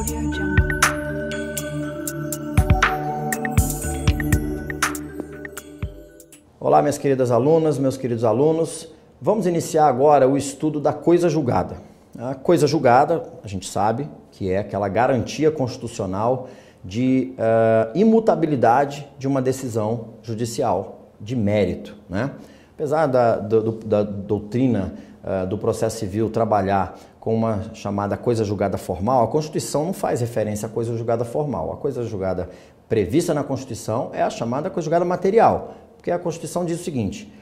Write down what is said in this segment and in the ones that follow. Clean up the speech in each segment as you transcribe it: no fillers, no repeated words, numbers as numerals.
AudioJungle. Olá, minhas queridas alunas, meus queridos alunos. Vamos iniciar agora o estudo da coisa julgada. A coisa julgada, a gente sabe que é aquela garantia constitucional de imutabilidade de uma decisão judicial de mérito, né? Apesar da doutrina do processo civil trabalhar com uma chamada coisa julgada formal, a Constituição não faz referência à coisa julgada formal. A coisa julgada prevista na Constituição é a chamada coisa julgada material, porque a Constituição diz o seguinte: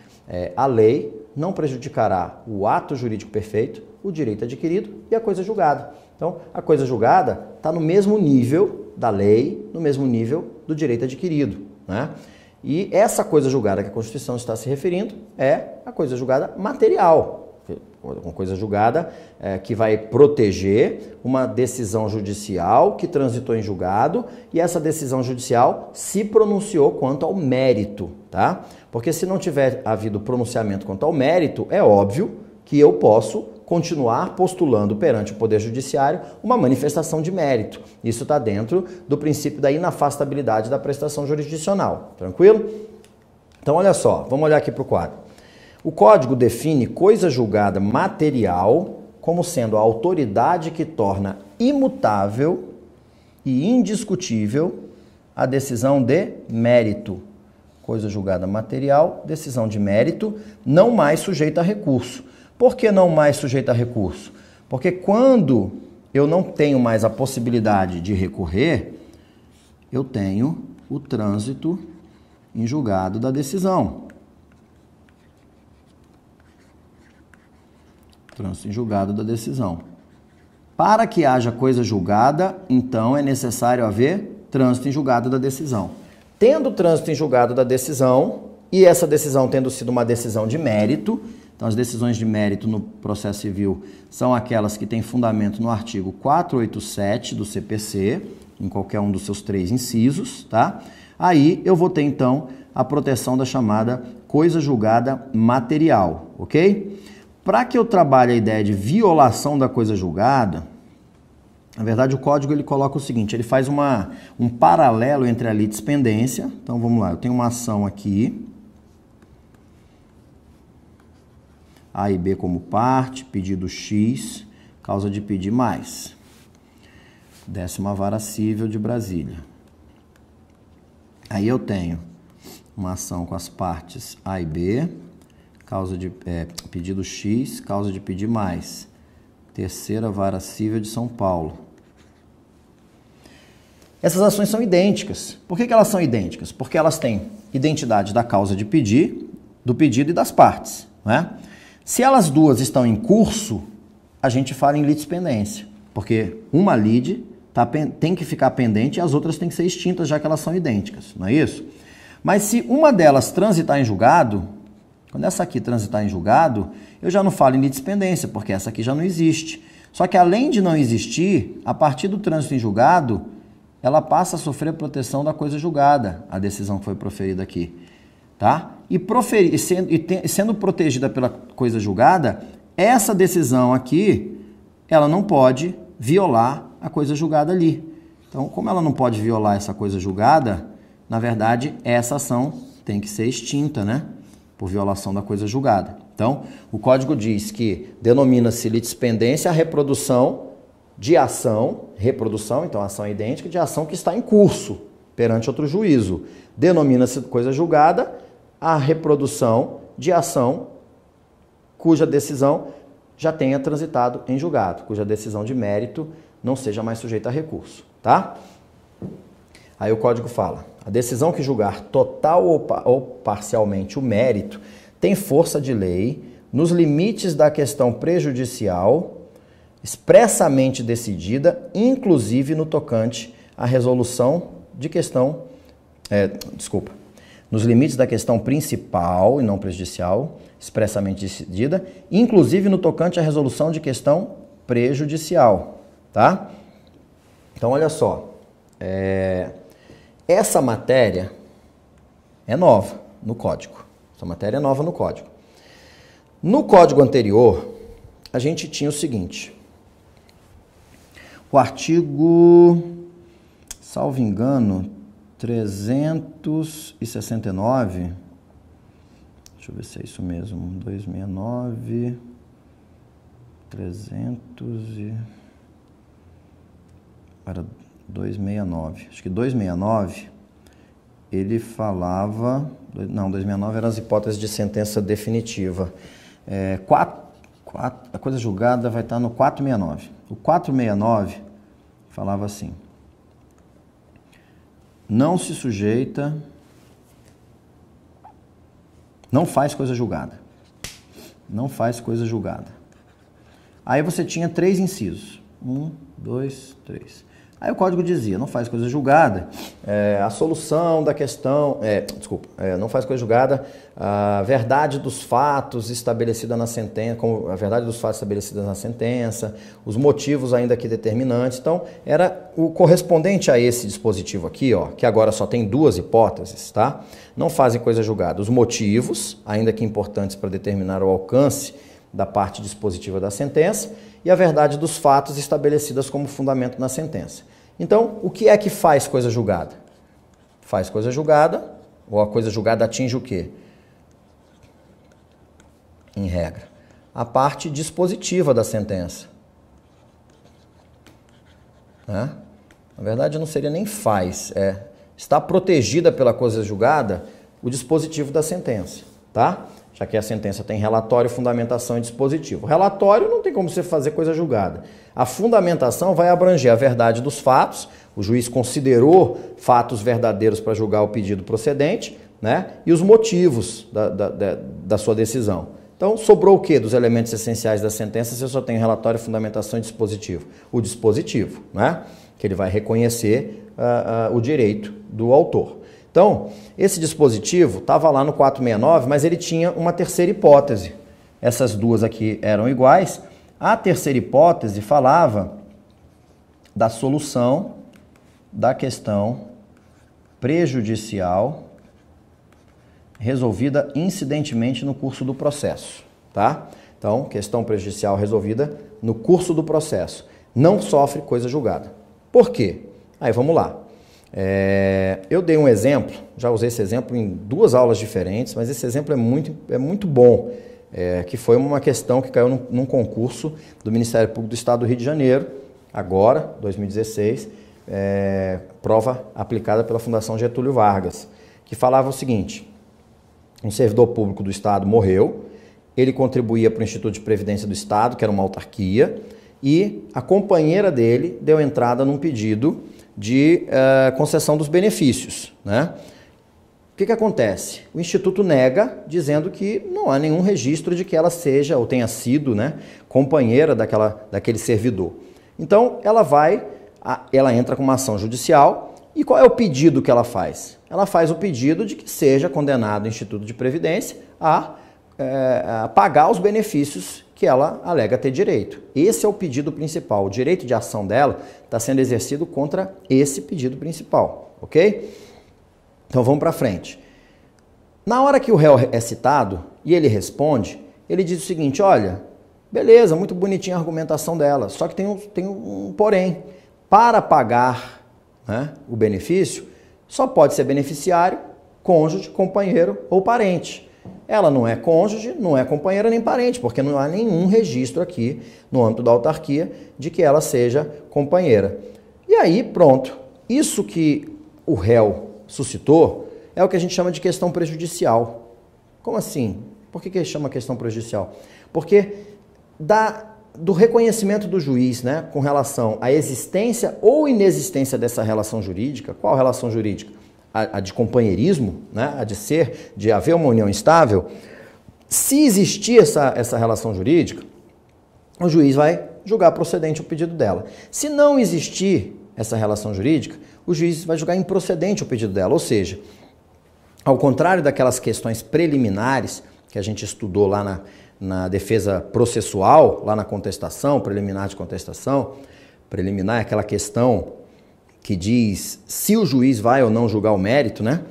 a lei não prejudicará o ato jurídico perfeito, o direito adquirido e a coisa julgada. Então, a coisa julgada está no mesmo nível da lei, no mesmo nível do direito adquirido, né? E essa coisa julgada que a Constituição está se referindo é a coisa julgada material, uma coisa julgada que vai proteger uma decisão judicial que transitou em julgado e essa decisão judicial se pronunciou quanto ao mérito, tá? Porque se não tiver havido pronunciamento quanto ao mérito, é óbvio que eu posso continuar postulando perante o Poder Judiciário uma manifestação de mérito. Isso está dentro do princípio da inafastabilidade da prestação jurisdicional. Tranquilo? Então, olha só, vamos olhar aqui para o quadro. O Código define coisa julgada material como sendo a autoridade que torna imutável e indiscutível a decisão de mérito. Coisa julgada material, decisão de mérito, não mais sujeita a recurso. Por que não mais sujeita a recurso? Porque quando eu não tenho mais a possibilidade de recorrer, eu tenho o trânsito em julgado da decisão. Trânsito em julgado da decisão. Para que haja coisa julgada, então é necessário haver trânsito em julgado da decisão. Tendo trânsito em julgado da decisão, e essa decisão tendo sido uma decisão de mérito, então as decisões de mérito no processo civil são aquelas que têm fundamento no artigo 487 do CPC, em qualquer um dos seus 3 incisos, tá? Aí eu vou ter então a proteção da chamada coisa julgada material, ok? Para que eu trabalhe a ideia de violação da coisa julgada, na verdade o código ele coloca o seguinte, ele faz um paralelo entre a litispendência. Então vamos lá, eu tenho uma ação aqui, A e B como parte, pedido X, causa de pedir mais. 10ª Vara Cível de Brasília. Aí eu tenho uma ação com as partes A e B, causa de pedido X, causa de pedir mais. 3ª Vara Cível de São Paulo. Essas ações são idênticas. Por que elas são idênticas? Porque elas têm identidade da causa de pedir, do pedido e das partes, né? Se elas duas estão em curso, a gente fala em litispendência, porque uma lide tem que ficar pendente e as outras têm que ser extintas, já que elas são idênticas, não é isso? Mas se uma delas transitar em julgado, quando essa aqui transitar em julgado, eu já não falo em litispendência, porque essa aqui já não existe. Só que além de não existir, a partir do trânsito em julgado, ela passa a sofrer proteção da coisa julgada, a decisão que foi proferida aqui, tá? E sendo protegida pela coisa julgada, essa decisão aqui, ela não pode violar a coisa julgada ali. Então, como ela não pode violar essa coisa julgada, na verdade, essa ação tem que ser extinta, né? Por violação da coisa julgada. Então, o código diz que denomina-se litispendência a reprodução de ação, então a ação é idêntica, de ação que está em curso perante outro juízo. Denomina-se coisa julgada a reprodução de ação cuja decisão já tenha transitado em julgado, cuja decisão de mérito não seja mais sujeita a recurso, tá? Aí o código fala: a decisão que julgar total ou parcialmente o mérito tem força de lei nos limites da questão prejudicial expressamente decidida, inclusive no tocante à resolução de questão, nos limites da questão principal e não prejudicial, expressamente decidida, inclusive no tocante à resolução de questão prejudicial, tá? Então, olha só, essa matéria é nova no código. Essa matéria é nova no código. No código anterior, a gente tinha o seguinte: O artigo, salvo engano, 369, deixa eu ver se é isso mesmo, 269, 300 e... Era 269, acho que 269, ele falava... Não, 269 eram as hipóteses de sentença definitiva. A coisa julgada vai estar no 469. O 469 falava assim: não se sujeita, não faz coisa julgada. Não faz coisa julgada. Aí você tinha 3 incisos. 1, 2, 3. Aí o código dizia, não faz coisa julgada, a solução da questão, não faz coisa julgada, a verdade dos fatos estabelecida na sentença, como a verdade dos fatos estabelecida na sentença, os motivos ainda aqui determinantes. Então, era o correspondente a esse dispositivo aqui, ó, que agora só tem 2 hipóteses, tá? Não fazem coisa julgada. Os motivos, ainda que importantes para determinar o alcance da parte dispositiva da sentença, e a verdade dos fatos estabelecidas como fundamento na sentença. Então, o que é que faz coisa julgada? Faz coisa julgada, ou a coisa julgada atinge o quê? Em regra, a parte dispositiva da sentença. Na verdade, não seria nem faz, está protegida pela coisa julgada o dispositivo da sentença, tá? Já que a sentença tem relatório, fundamentação e dispositivo. O relatório não tem como você fazer coisa julgada. A fundamentação vai abranger a verdade dos fatos, o juiz considerou fatos verdadeiros para julgar o pedido procedente, né? E os motivos da sua decisão. Então, sobrou o quê dos elementos essenciais da sentença se eu só tenho relatório, fundamentação e dispositivo? O dispositivo, né? Que ele vai reconhecer o direito do autor. Então, esse dispositivo estava lá no 469, mas ele tinha uma terceira hipótese. Essas 2 aqui eram iguais. A terceira hipótese falava da solução da questão prejudicial resolvida incidentemente no curso do processo, tá? Então, questão prejudicial resolvida no curso do processo. Não sofre coisa julgada. Por quê? Aí, vamos lá. Eu dei um exemplo, já usei esse exemplo em 2 aulas diferentes, mas esse exemplo é muito bom, que foi uma questão que caiu num concurso do Ministério Público do Estado do Rio de Janeiro, agora, 2016, prova aplicada pela Fundação Getúlio Vargas, que falava o seguinte: um servidor público do Estado morreu, ele contribuía para o Instituto de Previdência do Estado, que era uma autarquia, e a companheira dele deu entrada num pedido de concessão dos benefícios, né? O que acontece? O Instituto nega, dizendo que não há nenhum registro de que ela seja ou tenha sido, né, companheira daquele servidor. Então, ela entra com uma ação judicial, e qual é o pedido que ela faz? Ela faz o pedido de que seja condenado o Instituto de Previdência a pagar os benefícios que ela alega ter direito. Esse é o pedido principal. O direito de ação dela está sendo exercido contra esse pedido principal, ok? Então vamos para frente. Na hora que o réu é citado e ele responde, ele diz o seguinte: olha, beleza, muito bonitinha a argumentação dela, só que tem um porém. Para pagar, né, o benefício, só pode ser beneficiário, cônjuge, companheiro ou parente. Ela não é cônjuge, não é companheira nem parente, porque não há nenhum registro aqui no âmbito da autarquia de que ela seja companheira. E aí, pronto. Isso que o réu suscitou é o que a gente chama de questão prejudicial. Como assim? Por que chama questão prejudicial? Porque do reconhecimento do juiz, né, com relação à existência ou inexistência dessa relação jurídica. Qual relação jurídica? A de companheirismo, né? De haver uma união estável. Se existir essa relação jurídica, o juiz vai julgar procedente o pedido dela. Se não existir essa relação jurídica, o juiz vai julgar improcedente o pedido dela. Ou seja, ao contrário daquelas questões preliminares que a gente estudou lá na defesa processual, lá na contestação, preliminar de contestação, preliminar é aquela questão que diz se o juiz vai ou não julgar o mérito, né?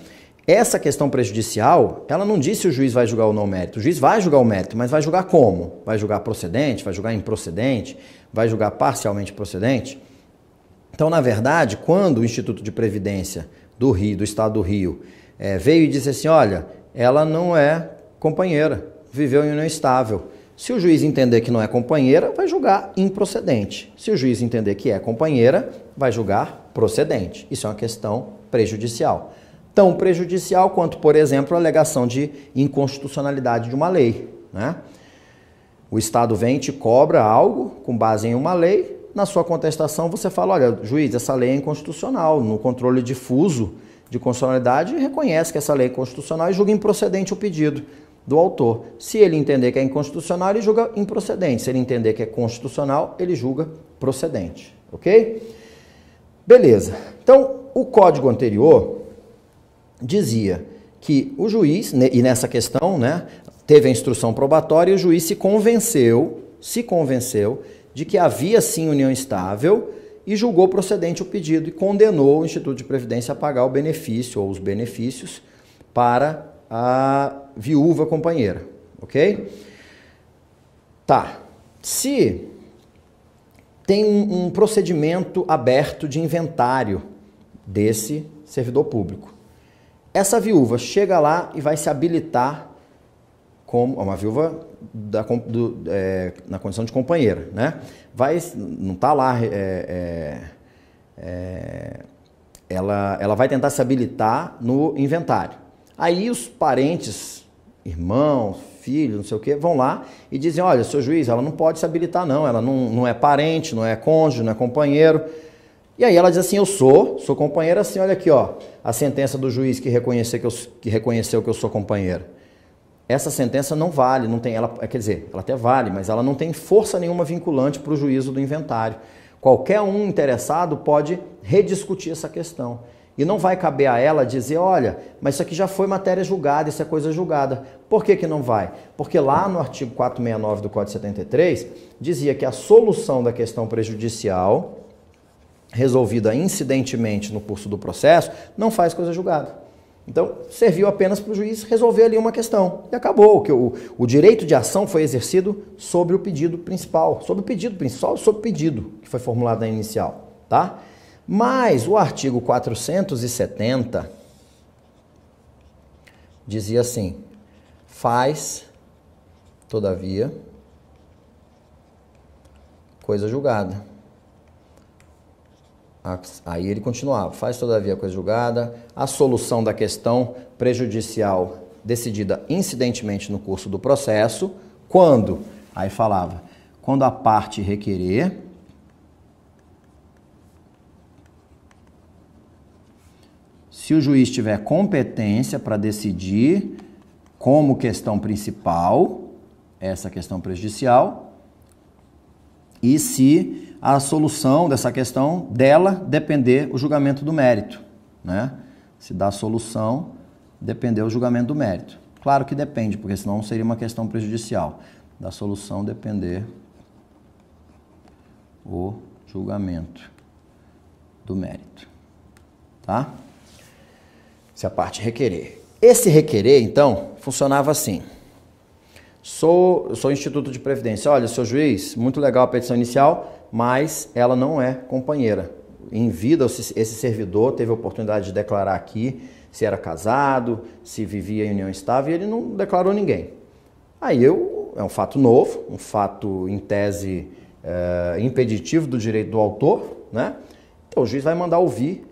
Essa questão prejudicial, ela não diz se o juiz vai julgar ou não o mérito. O juiz vai julgar o mérito, mas vai julgar como? Vai julgar procedente, vai julgar improcedente, vai julgar parcialmente procedente? Então, na verdade, quando o Instituto de Previdência do Rio, do Estado do Rio, veio e disse assim, olha, ela não é companheira, viveu em união estável. Se o juiz entender que não é companheira, vai julgar improcedente. Se o juiz entender que é companheira, vai julgar procedente. Isso é uma questão prejudicial. Tão prejudicial quanto, por exemplo, a alegação de inconstitucionalidade de uma lei, né? O Estado vem e te cobra algo com base em uma lei, na sua contestação você fala, olha, juiz, essa lei é inconstitucional, no controle difuso de constitucionalidade, reconhece que essa lei é constitucional e julga improcedente o pedido do autor. Se ele entender que é inconstitucional, ele julga improcedente. Se ele entender que é constitucional, ele julga procedente, ok? Beleza. Então, o código anterior dizia que o juiz, e nessa questão, né, teve a instrução probatória e o juiz se convenceu de que havia sim união estável e julgou procedente o pedido e condenou o Instituto de Previdência a pagar o benefício ou os benefícios para a viúva companheira, ok? Tá. Se tem um procedimento aberto de inventário desse servidor público, essa viúva chega lá e vai se habilitar como uma viúva na condição de companheira, né? Não está lá, ela vai tentar se habilitar no inventário. Aí os parentes, irmãos, filhos, não sei o que, vão lá e dizem, olha, seu juiz, ela não pode se habilitar não, ela não é parente, não é cônjuge, não é companheiro. E aí ela diz assim, eu sou companheira assim, olha aqui, ó, a sentença do juiz que reconheceu que eu sou companheira. Essa sentença não vale, não tem, quer dizer, ela até vale, mas ela não tem força nenhuma vinculante para o juízo do inventário. Qualquer um interessado pode rediscutir essa questão. E não vai caber a ela dizer, olha, mas isso aqui já foi matéria julgada, isso é coisa julgada. Por que não vai? Porque lá no artigo 469 do Código 73, dizia que a solução da questão prejudicial, resolvida incidentemente no curso do processo, não faz coisa julgada. Então, serviu apenas para o juiz resolver ali uma questão. E acabou. O direito de ação foi exercido sobre o pedido principal. Sobre o pedido principal, sobre o pedido que foi formulado na inicial. Tá? Mas o artigo 470 dizia assim, faz, todavia, coisa julgada. Aí ele continuava, faz todavia coisa julgada, a solução da questão prejudicial decidida incidentemente no curso do processo, quando, aí falava, quando a parte requerer, se o juiz tiver competência para decidir como questão principal, essa questão prejudicial, e se a solução dessa questão dela depender o julgamento do mérito, né? Se da solução depender o julgamento do mérito. Claro que depende, porque senão seria uma questão prejudicial. Da solução depender o julgamento do mérito, tá? Se a parte requerer. Esse requerer, então, funcionava assim. Sou Instituto de Previdência. Olha, seu juiz, muito legal a petição inicial, mas ela não é companheira. Em vida, esse servidor teve a oportunidade de declarar aqui se era casado, se vivia em união estável, e ele não declarou ninguém. Aí é um fato novo, um fato em tese impeditivo do direito do autor, né? Então o juiz vai mandar ouvir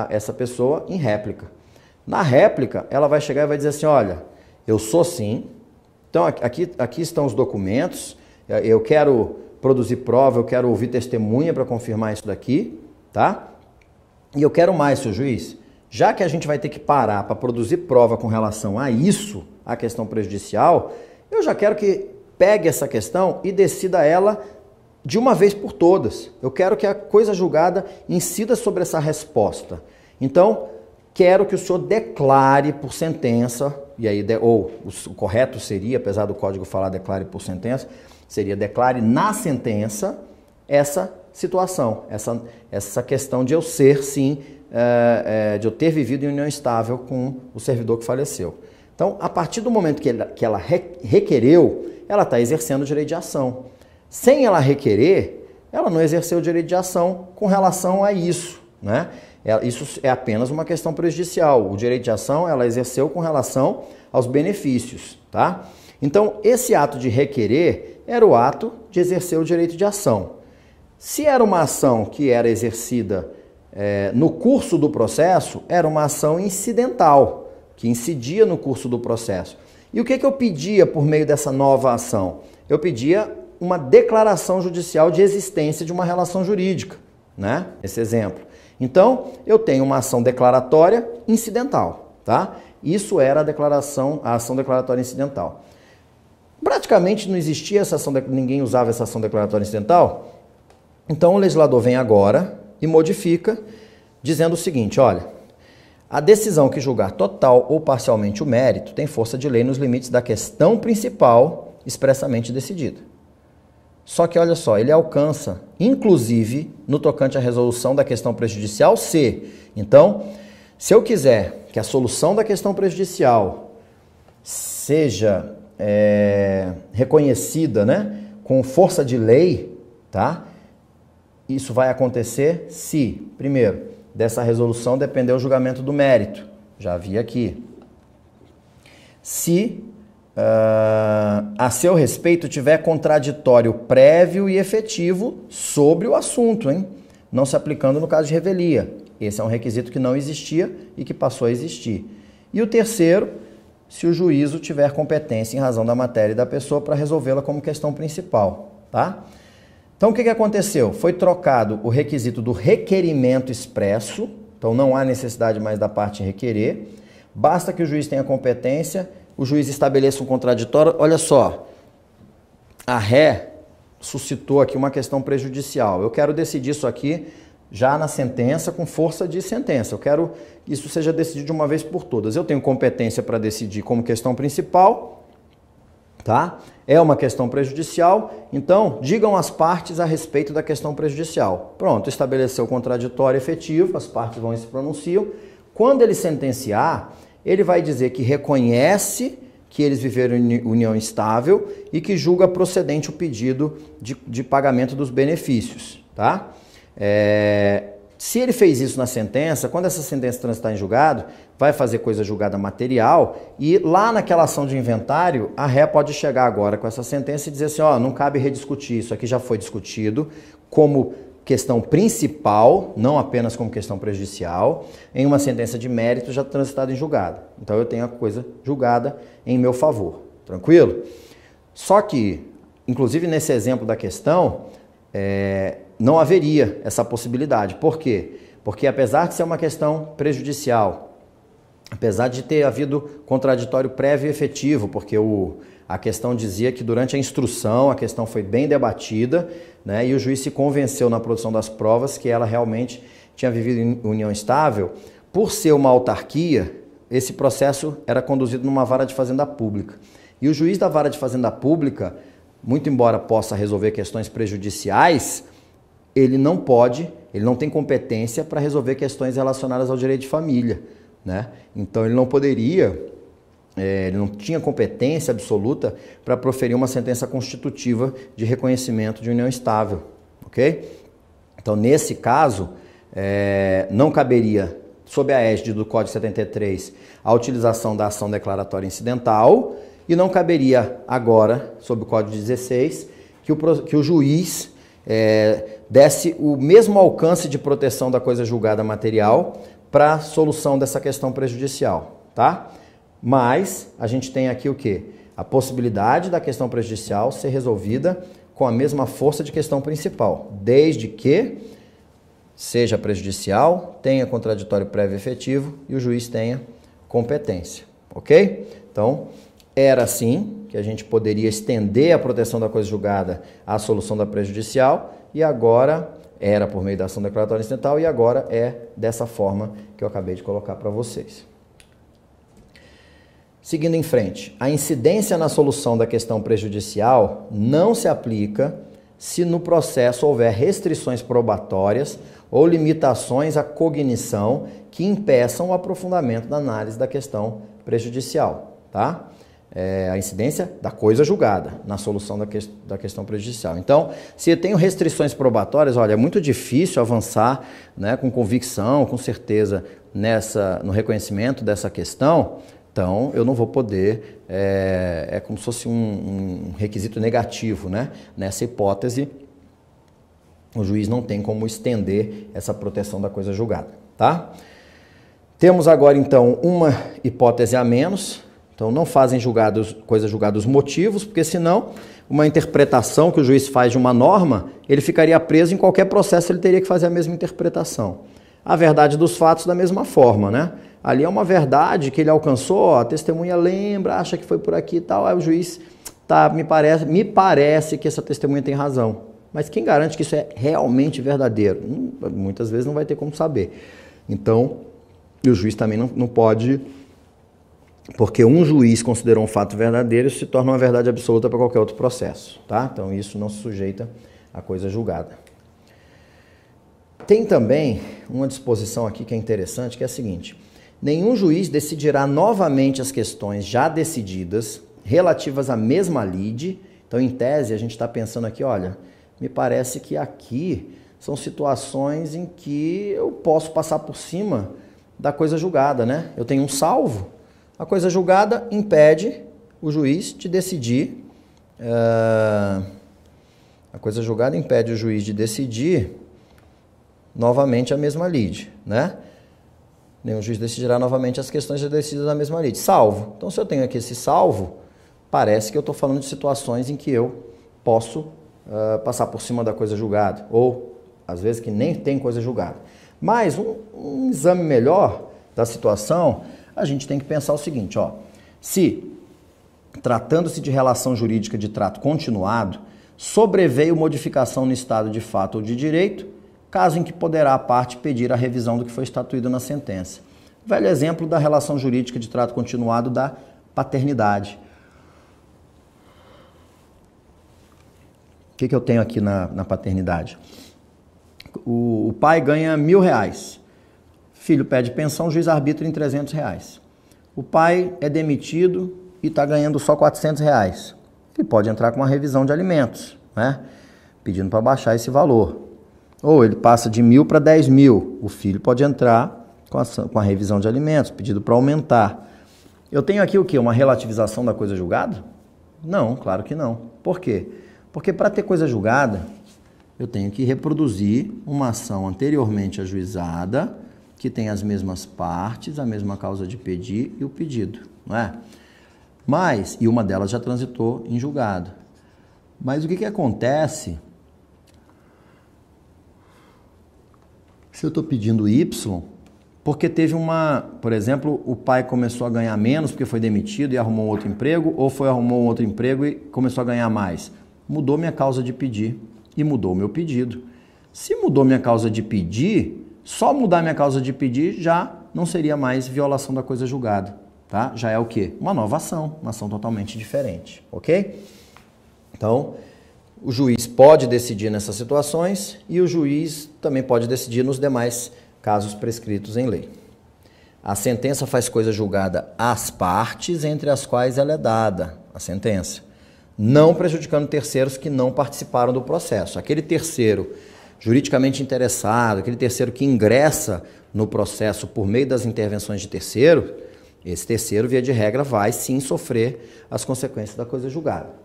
essa pessoa em réplica. Na réplica, ela vai chegar e vai dizer assim, olha, eu sou sim, então aqui estão os documentos, eu quero produzir prova, eu quero ouvir testemunha para confirmar isso daqui, tá? E eu quero mais, seu juiz, já que a gente vai ter que parar para produzir prova com relação a isso, a questão prejudicial, eu já quero que pegue essa questão e decida ela de uma vez por todas. Eu quero que a coisa julgada incida sobre essa resposta. Então, quero que o senhor declare por sentença, e aí, ou o correto seria, apesar do código falar declare por sentença, seria declare na sentença essa situação, essa questão de eu ser, sim, de eu ter vivido em união estável com o servidor que faleceu. Então, a partir do momento que ela requereu, ela está exercendo o direito de ação. Sem ela requerer, ela não exerceu o direito de ação com relação a isso, né? Isso é apenas uma questão prejudicial. O direito de ação ela exerceu com relação aos benefícios, tá? Então, esse ato de requerer era o ato de exercer o direito de ação. Se era uma ação que era exercida no curso do processo, era uma ação incidental, que incidia no curso do processo. E o que eu pedia por meio dessa nova ação? Eu pedia uma declaração judicial de existência de uma relação jurídica, né? Esse exemplo. Então, eu tenho uma ação declaratória incidental, tá? Isso era a ação declaratória incidental. Praticamente não existia essa ação, ninguém usava essa ação declaratória incidental. Então, o legislador vem agora e modifica, dizendo o seguinte, olha, a decisão que julgar total ou parcialmente o mérito tem força de lei nos limites da questão principal expressamente decidida. Só que, olha só, ele alcança, inclusive, no tocante à resolução da questão prejudicial, se. Então, se eu quiser que a solução da questão prejudicial seja reconhecida, né, com força de lei, tá? Isso vai acontecer se, primeiro, dessa resolução depender o julgamento do mérito. Já vi aqui. Se a seu respeito tiver contraditório prévio e efetivo sobre o assunto, hein? Não se aplicando no caso de revelia. Esse é um requisito que não existia e que passou a existir. E o terceiro, se o juízo tiver competência em razão da matéria e da pessoa para resolvê-la como questão principal, tá? Então, o que aconteceu? Foi trocado o requisito do requerimento expresso, então não há necessidade mais da parte requerer, basta que o juiz tenha competência, o juiz estabeleça um contraditório. Olha só, a ré suscitou aqui uma questão prejudicial. Eu quero decidir isso aqui já na sentença, com força de sentença. Eu quero que isso seja decidido de uma vez por todas. Eu tenho competência para decidir como questão principal, tá? É uma questão prejudicial, então digam as partes a respeito da questão prejudicial. Pronto, estabeleceu o contraditório efetivo, as partes vão e se pronunciam. Quando ele sentenciar, ele vai dizer que reconhece que eles viveram em união estável e que julga procedente o pedido de pagamento dos benefícios, tá? Se ele fez isso na sentença, quando essa sentença transitar em julgado, vai fazer coisa julgada material e lá naquela ação de inventário, a ré pode chegar agora com essa sentença e dizer assim, ó, não cabe rediscutir, isso aqui já foi discutido como questão principal, não apenas como questão prejudicial, em uma sentença de mérito já transitada em julgado. Então eu tenho a coisa julgada em meu favor, tranquilo? Só que, inclusive nesse exemplo da questão, não haveria essa possibilidade. Por quê? Porque apesar de ser uma questão prejudicial, apesar de ter havido contraditório prévio e efetivo, porque a questão dizia que durante a instrução a questão foi bem debatida, né, e o juiz se convenceu na produção das provas que ela realmente tinha vivido em união estável, por ser uma autarquia, esse processo era conduzido numa vara de fazenda pública. E o juiz da vara de fazenda pública, muito embora possa resolver questões prejudiciais, ele não tem competência para resolver questões relacionadas ao direito de família, né? Então ele não poderia, ele não tinha competência absoluta para proferir uma sentença constitutiva de reconhecimento de união estável, ok? Então nesse caso, não caberia, sob a égide do Código 73, a utilização da ação declaratória incidental e não caberia agora, sob o Código 16, que o juiz desse o mesmo alcance de proteção da coisa julgada material para a solução dessa questão prejudicial, tá? Mas a gente tem aqui o quê? A possibilidade da questão prejudicial ser resolvida com a mesma força de questão principal, desde que seja prejudicial, tenha contraditório prévio efetivo e o juiz tenha competência, ok? Então, era assim que a gente poderia estender a proteção da coisa julgada à solução da prejudicial e agora era por meio da ação declaratória incidental e agora é dessa forma que eu acabei de colocar para vocês. Seguindo em frente, a incidência na solução da questão prejudicial não se aplica se no processo houver restrições probatórias ou limitações à cognição que impeçam o aprofundamento da análise da questão prejudicial, tá? a incidência da coisa julgada na solução da questão prejudicial. Então, se eu tenho restrições probatórias, olha, é muito difícil avançar, né, com convicção, com certeza, no reconhecimento dessa questão. Então, eu não vou poder, é como se fosse um requisito negativo, né? Nessa hipótese, o juiz não tem como estender essa proteção da coisa julgada, tá? Temos agora, então, uma hipótese a menos. Então, não fazem coisa julgada os motivos, porque senão, uma interpretação que o juiz faz de uma norma, ele ficaria preso em qualquer processo, ele teria que fazer a mesma interpretação. A verdade dos fatos da mesma forma, né? Ali é uma verdade que ele alcançou, a testemunha lembra, acha que foi por aqui e tal, aí o juiz, me parece que essa testemunha tem razão. Mas quem garante que isso é realmente verdadeiro? Muitas vezes não vai ter como saber. Então, o juiz também não pode, porque um juiz considerou um fato verdadeiro, isso se torna uma verdade absoluta para qualquer outro processo, tá? Então, isso não se sujeita à coisa julgada. Tem também uma disposição aqui que é interessante, que é a seguinte: nenhum juiz decidirá novamente as questões já decididas relativas à mesma lide. Então, em tese, a gente está pensando aqui, olha, me parece que aqui são situações em que eu posso passar por cima da coisa julgada, né? Eu tenho um salvo, a coisa julgada impede o juiz de decidir, a coisa julgada impede o juiz de decidir novamente a mesma lide, né? Nenhum juiz decidirá novamente as questões já decididas na mesma lide. Salvo. Então, se eu tenho aqui esse salvo, parece que eu estou falando de situações em que eu posso passar por cima da coisa julgada, ou às vezes que nem tem coisa julgada. Mas um exame melhor da situação, a gente tem que pensar o seguinte, ó: se, tratando-se de relação jurídica de trato continuado, sobreveio modificação no estado de fato ou de direito, caso em que poderá a parte pedir a revisão do que foi estatuído na sentença. Velho exemplo da relação jurídica de trato continuado da paternidade. O que eu tenho aqui na paternidade? O pai ganha R$1.000. Filho pede pensão, o juiz arbitra em R$300. O pai é demitido e está ganhando só R$400. Ele pode entrar com uma revisão de alimentos, né? Pedindo para baixar esse valor. Ou ele passa de 1.000 para 10.000. O filho pode entrar com a revisão de alimentos, pedido para aumentar. Eu tenho aqui o quê? Uma relativização da coisa julgada? Não, claro que não. Por quê? Porque para ter coisa julgada, eu tenho que reproduzir uma ação anteriormente ajuizada, que tem as mesmas partes, a mesma causa de pedir e o pedido, não é? E uma delas já transitou em julgado. Mas o que acontece se eu estou pedindo Y, porque teve por exemplo, o pai começou a ganhar menos porque foi demitido e arrumou um outro emprego, ou arrumou um outro emprego e começou a ganhar mais? Mudou minha causa de pedir e mudou meu pedido. Se mudou minha causa de pedir, só mudar minha causa de pedir já não seria mais violação da coisa julgada, tá? Já é o quê? Uma nova ação, uma ação totalmente diferente, ok? Então, o juiz pode decidir nessas situações e o juiz também pode decidir nos demais casos prescritos em lei. A sentença faz coisa julgada às partes entre as quais ela é dada, a sentença, não prejudicando terceiros que não participaram do processo. Aquele terceiro juridicamente interessado, aquele terceiro que ingressa no processo por meio das intervenções de terceiro, esse terceiro, via de regra, vai sim sofrer as consequências da coisa julgada.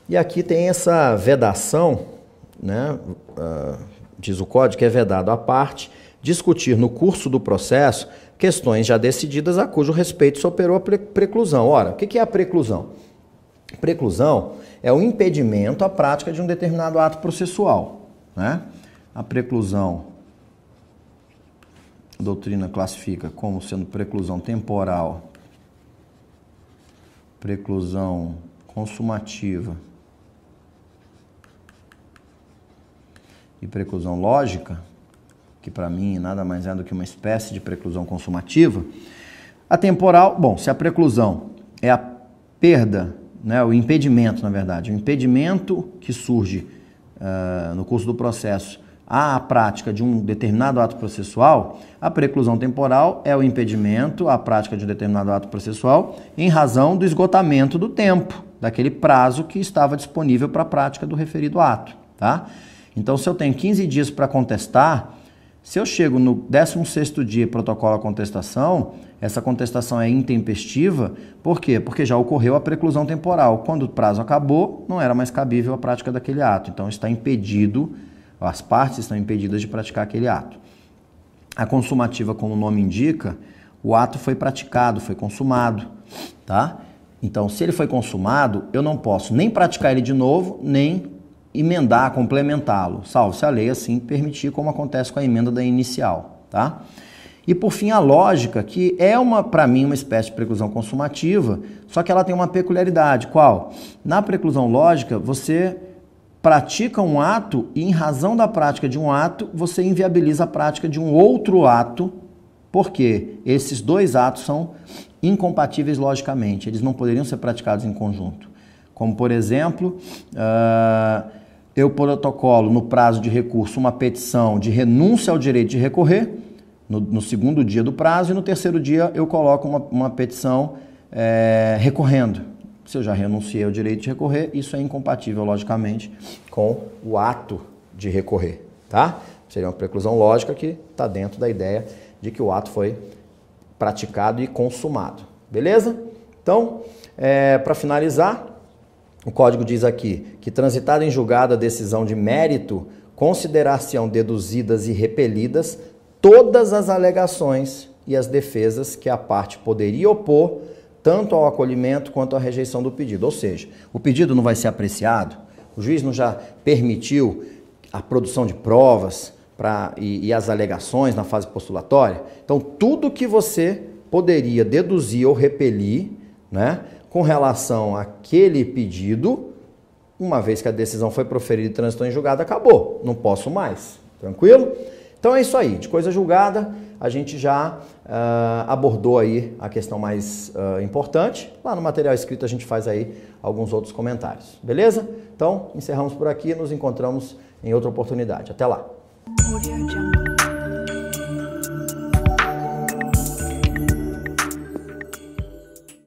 E aqui tem essa vedação, né? Diz o código que é vedado à parte discutir no curso do processo questões já decididas a cujo respeito se operou a preclusão. Ora, o que é a preclusão? Preclusão é o impedimento à prática de um determinado ato processual, né? A preclusão, a doutrina classifica como sendo preclusão temporal, preclusão consumativa e preclusão lógica, que para mim nada mais é do que uma espécie de preclusão consumativa. A temporal, bom, se a preclusão é a perda, né, o impedimento, na verdade, o impedimento que surge no curso do processo à prática de um determinado ato processual, a preclusão temporal é o impedimento à prática de um determinado ato processual em razão do esgotamento do tempo, daquele prazo que estava disponível para a prática do referido ato, tá? Então, se eu tenho 15 dias para contestar, se eu chego no 16º dia e protocolo a contestação, essa contestação é intempestiva. Por quê? Porque já ocorreu a preclusão temporal. Quando o prazo acabou, não era mais cabível a prática daquele ato. Então, está impedido, as partes estão impedidas de praticar aquele ato. A consumativa, como o nome indica, o ato foi praticado, foi consumado, tá? Então, se ele foi consumado, eu não posso nem praticar ele de novo, nem emendar, complementá-lo, salvo se a lei assim permitir, como acontece com a emenda da inicial, tá? E por fim, a lógica, que é para mim uma espécie de preclusão consumativa, só que ela tem uma peculiaridade. Qual? Na preclusão lógica, você pratica um ato e, em razão da prática de um ato, você inviabiliza a prática de um outro ato, porque esses dois atos são incompatíveis logicamente, eles não poderiam ser praticados em conjunto. Como, por exemplo, eu protocolo no prazo de recurso uma petição de renúncia ao direito de recorrer, no segundo dia do prazo, e no terceiro dia eu coloco uma petição recorrendo. Se eu já renunciei ao direito de recorrer, isso é incompatível, logicamente, com o ato de recorrer, tá? Seria uma preclusão lógica que está dentro da ideia de que o ato foi praticado e consumado. Beleza? Então, para finalizar, o Código diz aqui que, transitada em julgado a decisão de mérito, considerar-se-ão deduzidas e repelidas todas as alegações e as defesas que a parte poderia opor, tanto ao acolhimento quanto à rejeição do pedido. Ou seja, o pedido não vai ser apreciado, o juiz não já permitiu a produção de provas e as alegações na fase postulatória. Então, tudo que você poderia deduzir ou repelir, né, com relação àquele pedido, uma vez que a decisão foi proferida e transitou em julgado, acabou, não posso mais. Tranquilo? Então é isso aí, de coisa julgada, a gente já abordou aí a questão mais importante. Lá no material escrito a gente faz aí alguns outros comentários, beleza? Então, encerramos por aqui, nos encontramos em outra oportunidade. Até lá! Audio Jungle.